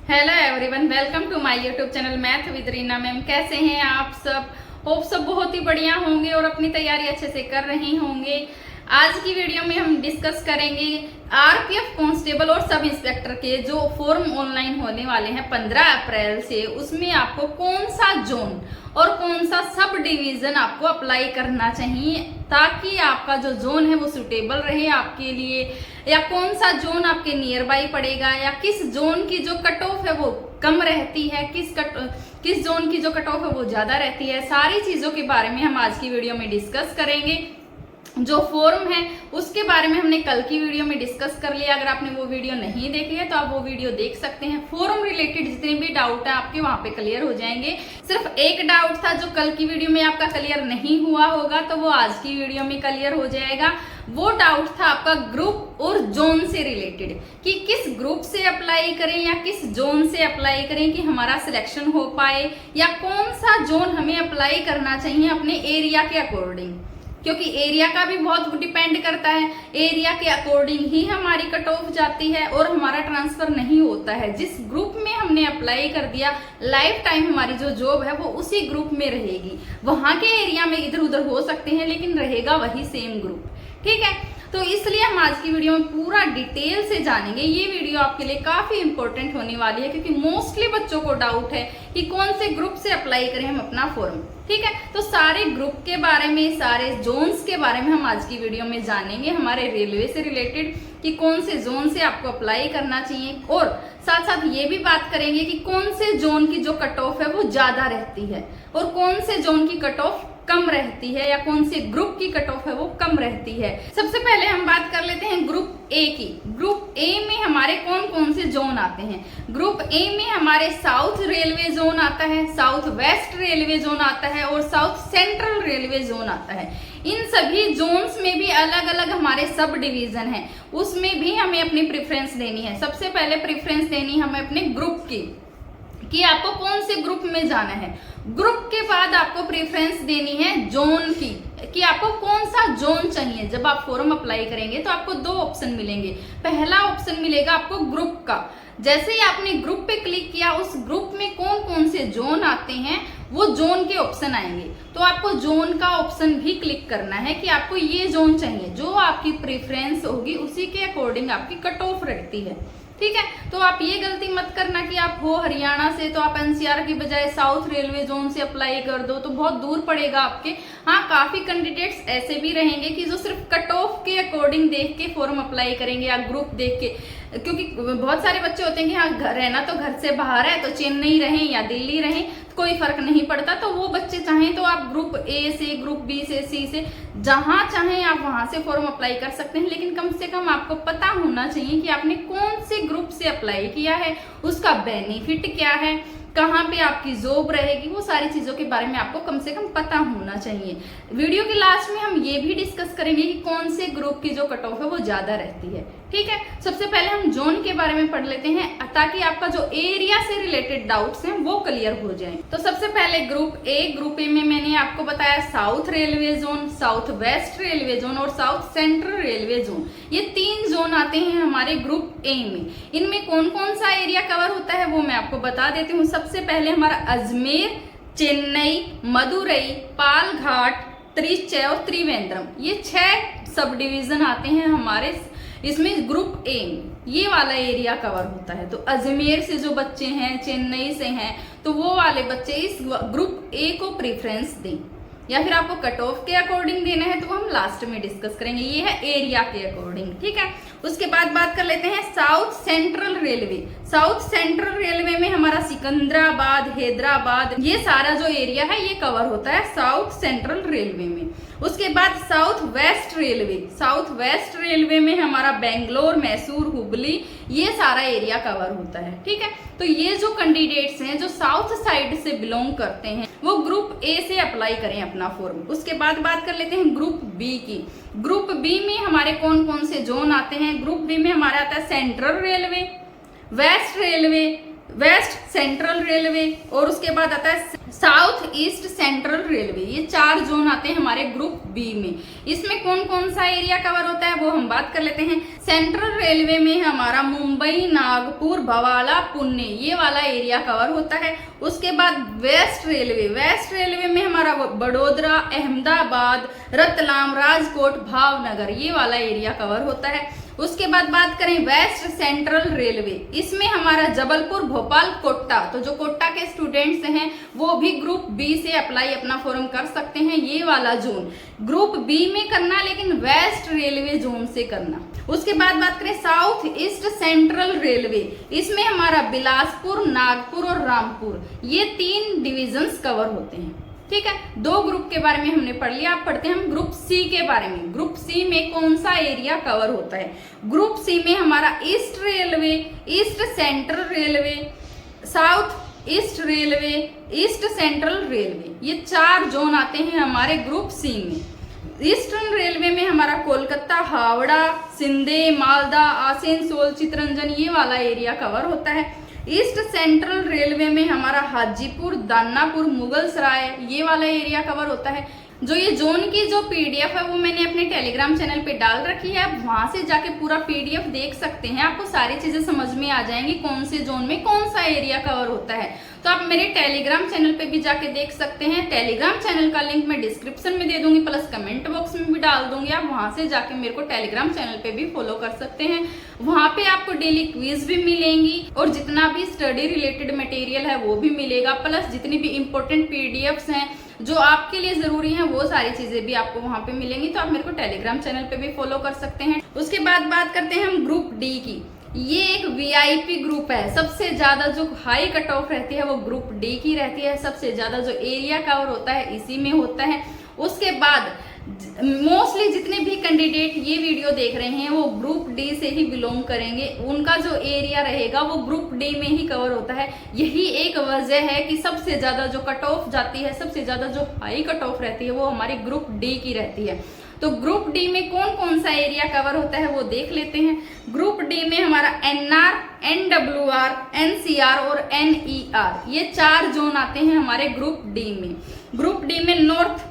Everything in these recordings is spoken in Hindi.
Hello everyone, welcome to my YouTube channel math with Reena ma'am. कैसे हैं आप सब? होप सब बहुत ही बढ़िया होंगे और अपनी तैयारी अच्छे से कर रही होंगे। आज की वीडियो में हम डिस्कस करेंगे आरपीएफ कांस्टेबल और सब इंस्पेक्टर के जो फॉर्म ऑनलाइन होने वाले हैं 15 अप्रैल से, उसमें आपको कौन सा जोन और कौन सा सब डिवीजन आपको अप्लाई करना चाहिए ताकि आपका जो जोन है वो सुटेबल रहे आपके लिए, या कौन सा जोन आपके नियर बाई पड़ेगा, या किस जोन की जो कट ऑफ है वो कम रहती है, किस जोन की जो कट ऑफ है वो ज्यादा रहती है। सारी चीजों के बारे में हम आज की वीडियो में डिस्कस करेंगे। जो फॉर्म है उसके बारे में हमने कल की वीडियो में डिस्कस कर लिया। अगर आपने वो वीडियो नहीं देखी है तो आप वो वीडियो देख सकते हैं। फॉर्म रिलेटेड जितने भी डाउट है आपके वहां पे क्लियर हो जाएंगे। सिर्फ एक डाउट था जो कल की वीडियो में आपका क्लियर नहीं हुआ होगा, तो वो आज की वीडियो में क्लियर हो जाएगा। वो डाउट था आपका ग्रुप और जोन से रिलेटेड, कि किस ग्रुप से अप्लाई करें या किस जोन से अप्लाई करें कि हमारा सिलेक्शन हो पाए, या कौन सा जोन हमें अप्लाई करना चाहिए अपने एरिया के अकॉर्डिंग, क्योंकि एरिया का भी बहुत डिपेंड करता है। एरिया के अकॉर्डिंग ही हमारी कट ऑफ जाती है और हमारा ट्रांसफर नहीं होता है। जिस ग्रुप में हमने अप्लाई कर दिया, लाइफ टाइम हमारी जो जॉब है वो उसी ग्रुप में रहेगी। वहां के एरिया में इधर उधर हो सकते हैं लेकिन रहेगा वही सेम ग्रुप। ठीक है, तो इसलिए हम आज की वीडियो में पूरा डिटेल से जानेंगे। ये वीडियो आपके लिए काफी इंपॉर्टेंट होने वाली है क्योंकि मोस्टली बच्चों को डाउट है कि कौन से ग्रुप से अप्लाई करें हम अपना फॉर्म। ठीक है, तो सारे ग्रुप के बारे में, सारे जोन्स के बारे में हम आज की वीडियो में जानेंगे, हमारे रेलवे से रिलेटेड कि कौन से जोन से आपको अप्लाई करना चाहिए, और साथ साथ ये भी बात करेंगे कि कौन से जोन की जो कट ऑफ है वो ज्यादा रहती है और कौन से जोन की कट ऑफ कम रहती है, या कौन से ग्रुप की कट ऑफ है वो कम रहती है। सबसे पहले हम बात कर लेते हैं ग्रुप ए की। ग्रुप ए में हमारे कौन कौन से जोन आते हैं? ग्रुप ए में हमारे साउथ रेलवे जोन आता है, साउथ वेस्ट रेलवे जोन आता है और साउथ सेंट्रल रेलवे जोन आता है। इन सभी जोन्स में भी अलग अलग हमारे सब डिवीजन है, उसमें भी हमें अपनी प्रेफरेंस देनी है। सबसे पहले प्रेफरेंस देनी हमें अपने ग्रुप की, कि आपको कौन से ग्रुप में जाना है। ग्रुप के बाद आपको प्रेफरेंस देनी है जोन की, कि आपको कौन सा जोन चाहिए। जब आप फॉर्म अप्लाई करेंगे तो आपको दो ऑप्शन मिलेंगे। पहला ऑप्शन मिलेगा आपको ग्रुप का। जैसे ही आपने ग्रुप पे क्लिक किया, उस ग्रुप में कौन कौन से जोन आते हैं वो जोन के ऑप्शन आएंगे। तो आपको जोन का ऑप्शन भी क्लिक करना है कि आपको ये जोन चाहिए। जो आपकी प्रेफरेंस होगी उसी के अकॉर्डिंग आपकी कट ऑफ रहती है। ठीक है, तो आप ये गलती मत करना कि आप हो हरियाणा से तो आप एनसीआर की बजाय साउथ रेलवे जोन से अप्लाई कर दो, तो बहुत दूर पड़ेगा आपके। हाँ, काफी कैंडिडेट्स ऐसे भी रहेंगे कि जो सिर्फ कट ऑफ के अकॉर्डिंग देख के फॉर्म अप्लाई करेंगे या ग्रुप देख के, क्योंकि बहुत सारे बच्चे होते हैं कि हाँ रहना तो घर से बाहर है, तो चेन्नई रहें या दिल्ली रहें कोई फर्क नहीं पड़ता। तो वो बच्चे चाहें तो आप ग्रुप ए से, ग्रुप बी से, सी से, जहां चाहें आप वहां से फॉर्म अप्लाई कर सकते हैं। लेकिन कम से कम आपको पता होना चाहिए कि आपने कौन से ग्रुप से अप्लाई किया है, उसका बेनिफिट क्या है, कहाँ पे आपकी जॉब रहेगी, वो सारी चीजों के बारे में आपको कम से कम पता होना चाहिए। वीडियो के लास्ट में हम ये भी डिस्कस करेंगे कि कौन से ग्रुप की जो कट ऑफ है वो ज्यादा रहती है। ठीक है, सबसे पहले हम जोन के बारे में पढ़ लेते हैं ताकि आपका जो एरिया से रिलेटेड डाउट्स हैं वो क्लियर हो जाएं। तो सबसे पहले ग्रुप ए। ग्रुप ए में मैंने आपको बताया south railway zone, south west railway zone और साउथ सेंट्रल रेलवे जोन। ये 3 जोन आते हैं हमारे ग्रुप ए में। इनमें कौन कौन सा एरिया कवर होता है वो मैं आपको बता देती हूँ। सबसे पहले हमारा अजमेर, चेन्नई, मदुरई, पालघाट, त्रिचय और त्रिवेंद्रम, ये 6 सब डिवीजन आते हैं हमारे इसमें ग्रुप ए। ये वाला एरिया कवर होता है। तो अजमेर से जो बच्चे हैं, चेन्नई से हैं, तो वो वाले बच्चे इस ग्रुप ए को प्रेफरेंस दें, या फिर आपको कट ऑफ के अकॉर्डिंग देना है तो हम लास्ट में डिस्कस करेंगे। ये है एरिया के अकॉर्डिंग। ठीक है, उसके बाद बात कर लेते हैं south central railway. South central railway में हमारा सिकंदराबाद, हैदराबाद, ये सारा जो एरिया है ये कवर होता है साउथ सेंट्रल रेलवे में। उसके बाद south west railway. South west railway में हमारा बेंगलोर, मैसूर, हुबली, ये सारा एरिया कवर होता है। ठीक है, तो ये जो कैंडिडेट्स हैं जो साउथ साइड से बिलोंग करते हैं वो ग्रुप ए से अप्लाई करें अपना फॉर्म। उसके बाद बात कर लेते हैं ग्रुप बी की। ग्रुप बी में हमारे कौन कौन से जोन आते हैं? ग्रुप बी में हमारा आता है central railway, west railway, west central railway, और उसके बाद आता है साउथ ईस्ट सेंट्रल रेलवे, ये 4 जोन आते हैं हमारे ग्रुप बी में। इसमें कौन कौन सा एरिया कवर होता है वो हम बात कर लेते हैं। सेंट्रल रेलवे में हमारा मुंबई, नागपुर, भवाला, पुणे ये वाला एरिया कवर होता है। उसके बाद वेस्ट रेलवे में हमारा बड़ोदरा, अहमदाबाद, रतलाम, राजकोट, भावनगर ये वाला एरिया कवर होता है। उसके बाद बात करें वेस्ट सेंट्रल रेलवे, इसमें हमारा जबलपुर, भोपाल, कोटा, तो जो कोटा के स्टूडेंट्स हैं वो भी ग्रुप बी से अप्लाई अपना फॉर्म कर सकते हैं। ये वाला जोन ग्रुप बी में करना, लेकिन वेस्ट रेलवे जोन से करना। उसके बाद बात करें साउथ ईस्ट सेंट्रल रेलवे, इसमें हमारा बिलासपुर, नागपुर और रामपुर ये 3 डिविजन्स कवर होते हैं। ठीक है, 2 ग्रुप के बारे में हमने पढ़ लिया। अब पढ़ते हैं हम ग्रुप सी के बारे में। ग्रुप सी में कौन सा एरिया कवर होता है? ग्रुप सी में हमारा east railway, east central railway, south east railway, east central railway ये 4 जोन आते हैं हमारे ग्रुप सी में। ईस्टर्न रेलवे में हमारा कोलकाता, हावड़ा, सिंधे, मालदा, आसनसोल, चितरंजन ये वाला एरिया कवर होता है। ईस्ट सेंट्रल रेलवे में हमारा हाजीपुर, दानापुर, मुगल सराय ये वाला एरिया कवर होता है। जो ये जोन की जो पीडीएफ है वो मैंने अपने टेलीग्राम चैनल पे डाल रखी है, आप वहां से जाके पूरा पीडीएफ देख सकते हैं। आपको सारी चीजें समझ में आ जाएंगी कौन से जोन में कौन सा एरिया कवर होता है। तो आप मेरे टेलीग्राम चैनल पे भी जाके देख सकते हैं। टेलीग्राम चैनल का लिंक मैं डिस्क्रिप्शन में दे दूंगी, प्लस कमेंट बॉक्स में भी डाल दूंगी। आप वहां से जाके मेरे को टेलीग्राम चैनल पे भी फॉलो कर सकते हैं। वहां पे आपको डेली क्विज भी मिलेंगी और जितना भी स्टडी रिलेटेड मटेरियल है वो भी मिलेगा, प्लस जितनी भी इंपॉर्टेंट पीडीएफ्स हैं जो आपके लिए जरूरी है वो सारी चीजें भी आपको वहां पे मिलेंगी। तो आप मेरे को टेलीग्राम चैनल पे भी फॉलो कर सकते हैं। उसके बाद बात करते हैं हम ग्रुप डी की। ये एक वीआईपी ग्रुप है, सबसे ज्यादा जो हाई कट ऑफ रहती है वो ग्रुप डी की रहती है। सबसे ज्यादा जो एरिया कवर होता है इसी में होता है। उसके बाद मोस्टली जितने भी कैंडिडेट ये वीडियो देख रहे हैं वो ग्रुप डी से ही बिलोंग करेंगे। उनका जो एरिया रहेगा वो ग्रुप डी में ही कवर होता है। यही एक वजह है कि सबसे ज्यादा जो कट ऑफ जाती है, सबसे ज्यादा जो हाई कट ऑफ रहती है वो हमारी ग्रुप डी की रहती है। तो ग्रुप डी में कौन कौन सा एरिया कवर होता है वो देख लेते हैं। ग्रुप डी में हमारा एनआर, एनडब्ल्यूआर, एनसीआर और एनईआर ये 4 जोन आते हैं हमारे ग्रुप डी में। ग्रुप डी में नॉर्थ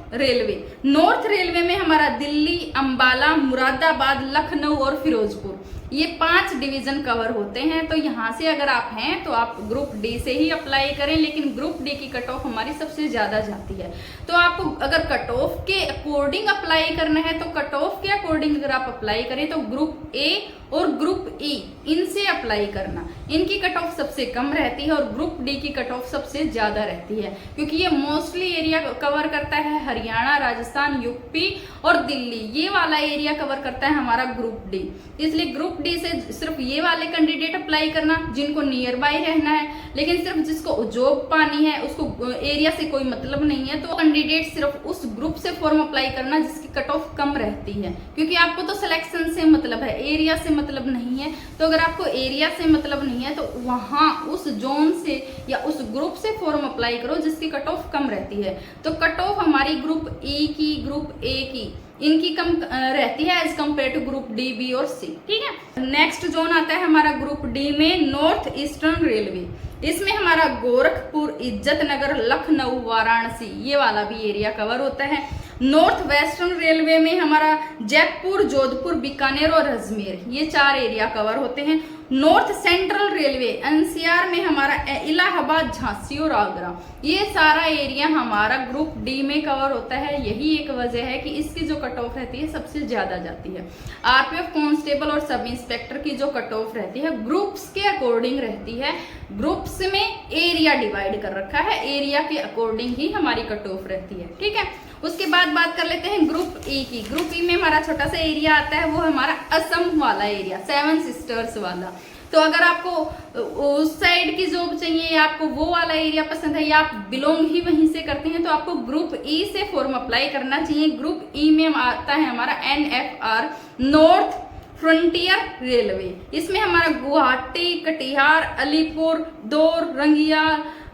रेलवे में हमारा दिल्ली, अंबाला, मुरादाबाद, लखनऊ और फिरोजपुर ये 5 डिवीजन कवर होते हैं। तो यहाँ से अगर आप हैं तो आप ग्रुप डी से ही अप्लाई करें, लेकिन ग्रुप डी की कट ऑफ हमारी सबसे ज्यादा जाती है। तो आपको अगर कट ऑफ के अकॉर्डिंग अप्लाई करना है तो कट ऑफ के अकॉर्डिंग अगर आप अप्लाई करें तो ग्रुप ए और ग्रुप ई इनसे अप्लाई करना। इनकी कट ऑफ सबसे कम रहती है और ग्रुप डी की कट ऑफ सबसे ज्यादा रहती है, क्योंकि ये मोस्टली एरिया कवर करता है हरियाणा, राजस्थान, यूपी और दिल्ली ये वाला एरिया कवर करता है हमारा ग्रुप डी। इसलिए ग्रुप डी से सिर्फ ये वाले कैंडिडेट अप्लाई करना जिनको नियर बाय रहना है, लेकिन सिर्फ जिसको जॉब पानी है उसको एरिया से कोई मतलब नहीं है तो कैंडिडेट सिर्फ उस ग्रुप से फॉर्म अप्लाई करना जिसकी कट ऑफ कम रहती है, क्योंकि आपको तो सिलेक्शन से मतलब है, एरिया से मतलब नहीं है। तो अगर आपको एरिया से मतलब नहीं है तो वहां उस जोन से या उस ग्रुप से फॉर्म अप्लाई करो जिसकी कट ऑफ कम रहती है। तो कट ऑफ हमारी ग्रुप ई की, ग्रुप ए की इनकी कम रहती है as compare to group D, B और सी। ठीक है, नेक्स्ट जोन आता है हमारा ग्रुप डी में नॉर्थ ईस्टर्न रेलवे। इसमें हमारा गोरखपुर, इज्जतनगर, लखनऊ, वाराणसी ये वाला भी एरिया कवर होता है। नॉर्थ वेस्टर्न रेलवे में हमारा जयपुर, जोधपुर, बीकानेर और अजमेर ये 4 एरिया कवर होते हैं। नॉर्थ सेंट्रल रेलवे एनसीआर में हमारा इलाहाबाद, झांसी और आगरा ये सारा एरिया हमारा ग्रुप डी में कवर होता है। यही एक वजह है कि इसकी जो कट ऑफ रहती है सबसे ज्यादा जाती है। आरपीएफ कांस्टेबल और सब इंस्पेक्टर की जो कट ऑफ रहती है ग्रुप्स के अकॉर्डिंग रहती है। ग्रुप्स में एरिया डिवाइड कर रखा है, एरिया के अकॉर्डिंग ही हमारी कट ऑफ रहती है। ठीक है, उसके बाद बात कर लेते हैं ग्रुप ई की। ग्रुप ई में हमारा छोटा सा एरिया आता है, वो हमारा असम वाला एरिया, 7 सिस्टर्स वाला। तो अगर आपको उस साइड की जॉब चाहिए या आपको वो वाला एरिया पसंद है या आप बिलोंग ही वहीं से करते हैं तो आपको ग्रुप ई से फॉर्म अप्लाई करना चाहिए। ग्रुप ई में आता है हमारा एनएफआर, नॉर्थ फ्रंटियर रेलवे। इसमें हमारा गुवाहाटी, कटिहार, अलीपुर, दौर, रंगिया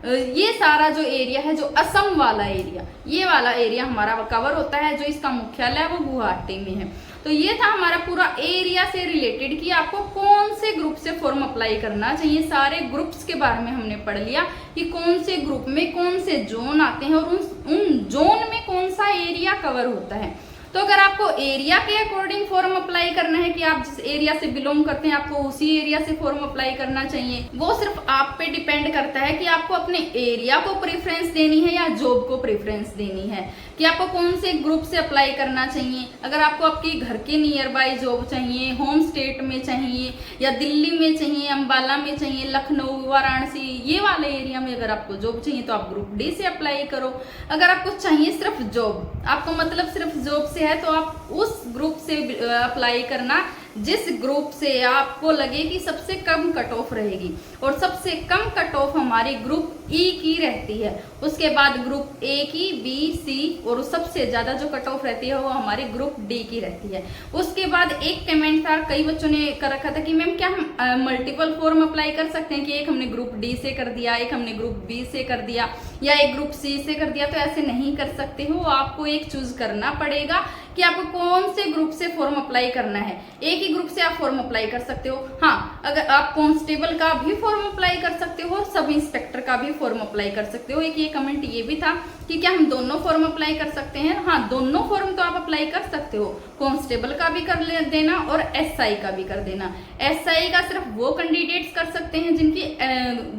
ये सारा जो एरिया है, जो असम वाला एरिया, ये वाला एरिया हमारा कवर होता है। जो इसका मुख्यालय है वो गुवाहाटी में है। तो ये था हमारा पूरा एरिया से रिलेटेड कि आपको कौन से ग्रुप से फॉर्म अप्लाई करना चाहिए। सारे ग्रुप्स के बारे में हमने पढ़ लिया कि कौन से ग्रुप में कौन से जोन आते हैं और उन जोन में कौन सा एरिया कवर होता है। तो अगर आपको एरिया के अकॉर्डिंग फॉर्म अप्लाई करना है कि आप जिस एरिया से बिलोंग करते हैं आपको उसी एरिया से फॉर्म अप्लाई करना चाहिए, वो सिर्फ आप पे डिपेंड करता है कि आपको अपने एरिया को प्रेफरेंस देनी है या जॉब को प्रेफरेंस देनी है, कि आपको कौन से ग्रुप से अप्लाई करना चाहिए। अगर आपको आपके घर के नियर बाय जॉब चाहिए, होम स्टेट में चाहिए या दिल्ली में चाहिए, अम्बाला में चाहिए, लखनऊ, वाराणसी, ये वाले एरिया में अगर आपको जॉब चाहिए तो आप ग्रुप डी से अप्लाई करो। अगर आपको चाहिए सिर्फ जॉब, आपको मतलब सिर्फ जॉब से है, तो आप उस ग्रुप से अप्लाई करना जिस ग्रुप से आपको लगे कि सबसे कम कट ऑफ रहेगी, और सबसे कम कट ऑफ हमारी ग्रुप ई की रहती है। उसके बाद ग्रुप ए की, बी, सी, और सबसे ज्यादा जो कट ऑफ रहती है वो हमारी ग्रुप डी की रहती है। उसके बाद एक कमेंट था, कई बच्चों ने कर रखा था कि मैम क्या हम मल्टीपल फॉर्म अप्लाई कर सकते हैं, कि एक हमने ग्रुप डी से कर दिया, एक हमने ग्रुप बी से कर दिया या एक ग्रुप सी से कर दिया। तो ऐसे नहीं कर सकते हो, आपको एक चूज करना पड़ेगा कि आपको कौन से ग्रुप से फॉर्म अप्लाई करना है। एक ही ग्रुप से आप फॉर्म अप्लाई कर सकते हो। हाँ, अगर आप कांस्टेबल का भी फॉर्म अप्लाई कर सकते हो, सब इंस्पेक्टर का भी फॉर्म अप्लाई कर सकते हो। एक ये कमेंट ये भी था कि क्या हम दोनों फॉर्म अप्लाई कर सकते हैं। हाँ, दोनों फॉर्म तो आप अप्लाई कर सकते हो, कांस्टेबल का भी कर देना और एसआई का भी कर देना। एसआई का सिर्फ वो कैंडिडेट्स कर सकते हैं जिनकी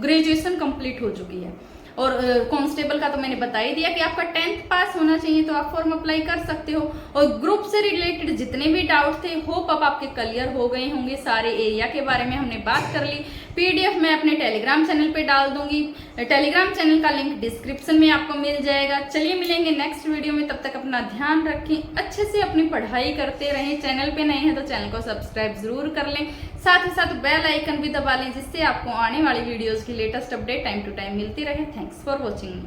ग्रेजुएशन कंप्लीट हो चुकी है, और कांस्टेबल का तो मैंने बता ही दिया कि आपका 10th पास होना चाहिए, तो आप फॉर्म अप्लाई कर सकते हो। और ग्रुप से रिलेटेड जितने भी डाउट थे, होप अब आपके क्लियर हो गए होंगे। सारे एरिया के बारे में हमने बात कर ली। पीडीएफ मैं अपने टेलीग्राम चैनल पे डाल दूंगी, टेलीग्राम चैनल का लिंक डिस्क्रिप्शन में आपको मिल जाएगा। चलिए मिलेंगे नेक्स्ट वीडियो में, तब तक अपना ध्यान रखें, अच्छे से अपनी पढ़ाई करते रहें। चैनल पे नए हैं तो चैनल को सब्सक्राइब जरूर कर लें, साथ ही साथ बेल आइकन भी दबा लें, जिससे आपको आने वाली वीडियोस की latest update time to time मिलती रहे। Thanks for watching.